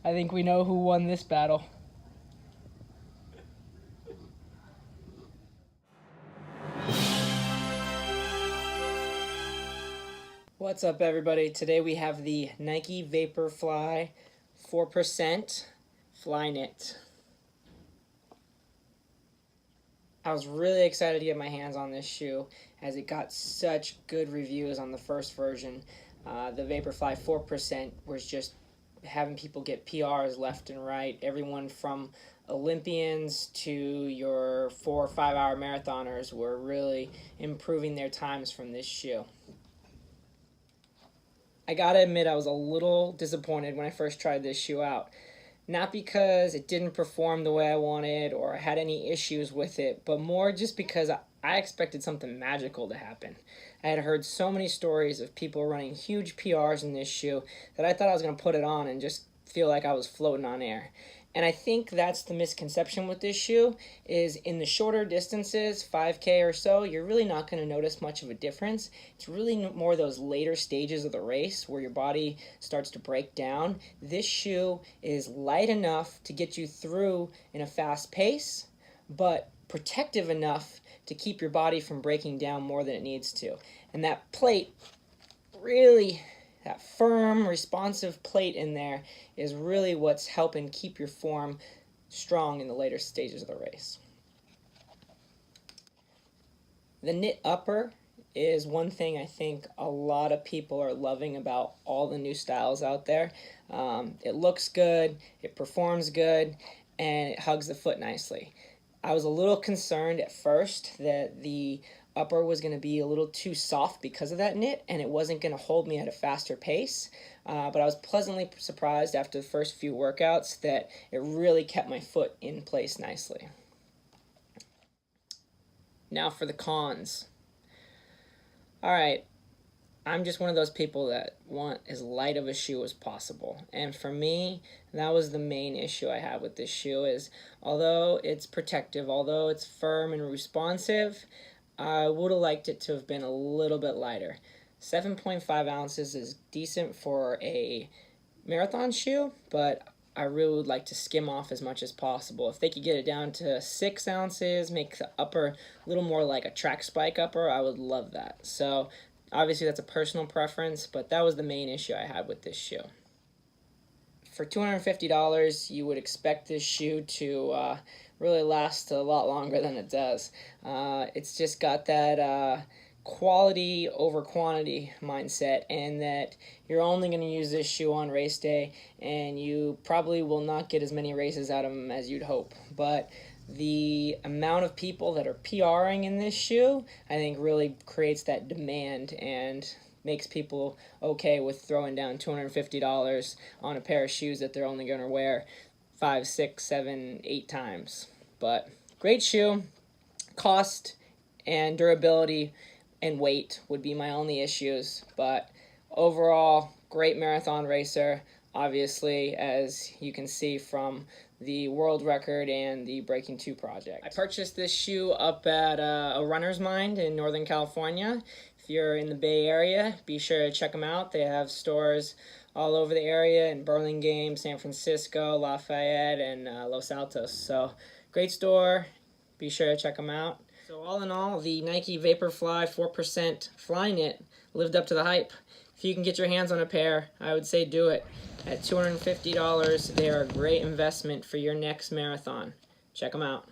I think we know who won this battle. What's up, everybody? Today we have the Nike Vaporfly 4% Flyknit. I was really excited to get my hands on this shoe as it got such good reviews on the first version. The Vaporfly 4% was just having people get PRs left and right. Everyone from Olympians to your 4 or 5 hour marathoners were really improving their times from this shoe. I gotta admit, I was a little disappointed when I first tried this shoe out. Not because it didn't perform the way I wanted or I had any issues with it, but more just because I expected something magical to happen. I had heard so many stories of people running huge PRs in this shoe that I thought I was going to put it on and just feel like I was floating on air. And I think that's the misconception with this shoe, is in the shorter distances, 5K or so, you're really not going to notice much of a difference. It's really more those later stages of the race where your body starts to break down. This shoe is light enough to get you through in a fast pace, but protective enough to keep your body from breaking down more than it needs to. And that plate really... that firm, responsive plate in there is really what's helping keep your form strong in the later stages of the race. The knit upper is one thing I think a lot of people are loving about all the new styles out there. It looks good, it performs good, and it hugs the foot nicely. I was a little concerned at first that the upper was going to be a little too soft because of that knit and it wasn't going to hold me at a faster pace, but I was pleasantly surprised after the first few workouts that it really kept my foot in place nicely. Now for the cons. Alright, I'm just one of those people that want as light of a shoe as possible, and for me that was the main issue I had with this shoe. Is although it's protective, although it's firm and responsive, I would have liked it to have been a little bit lighter. 7.5 ounces is decent for a marathon shoe, but I really would like to skim off as much as possible. If they could get it down to 6 ounces, make the upper a little more like a track spike upper, I would love that. So obviously that's a personal preference, but that was the main issue I had with this shoe. For $250, you would expect this shoe to really last a lot longer than it does. It's just got that quality over quantity mindset, and that you're only going to use this shoe on race day, and you probably will not get as many races out of them as you'd hope. But the amount of people that are PRing in this shoe, I think, really creates that demand and makes people okay with throwing down $250 on a pair of shoes that they're only going to wear 5, 6, 7, 8 times. But great shoe. Cost and durability and weight would be my only issues, but overall, great marathon racer, obviously, as you can see from the world record and the Breaking 2 project. I purchased this shoe up at a Runner's Mind in Northern California. If you're in the Bay Area, be sure to check them out. They have stores all over the area in Burlingame, San Francisco, Lafayette, and Los Altos. So, great store. Be sure to check them out. So all in all, the Nike Vaporfly 4% Flyknit lived up to the hype. If you can get your hands on a pair, I would say do it. At $250, they are a great investment for your next marathon. Check them out.